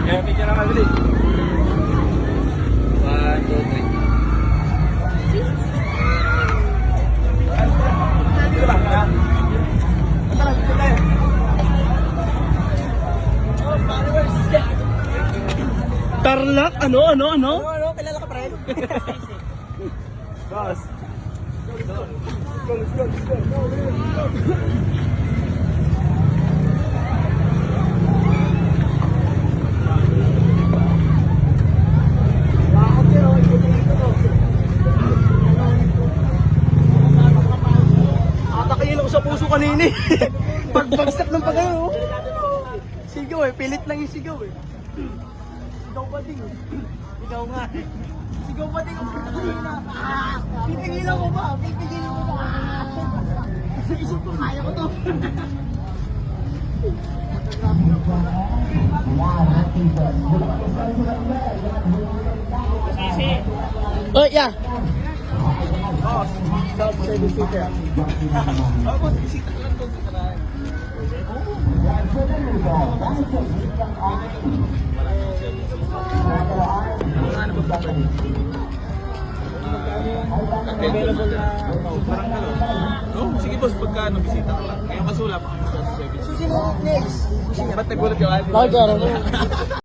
Kaya medyo na mabilis. 1, 2, 3. Dito lang, ha? Basta lang, dito tayo. Oh, followers! Tarlac? Ano? Ano, kilala ka pa rin? Boss. Let's go. Atakayin ako sa puso kanina eh. Pagbagsak ng pagano. Sigaw eh, pilit lang yung sigaw eh. Sigaw pa din eh. Sigaw nga eh. Sigaw pa din yung pipigilan ko ba? Pipigilan ko ba? Isip ko, kaya ko to. Oh, yeah. Boss, self-service seater. Oh, boss, bisita ka lang doon sa tarahan. Available na parang ano. Oh, sige boss, pagka ano, bisita ka lang. Ngayong kasula, self-service. Susunod next. Ba't nagulat yung Bakit gano'n?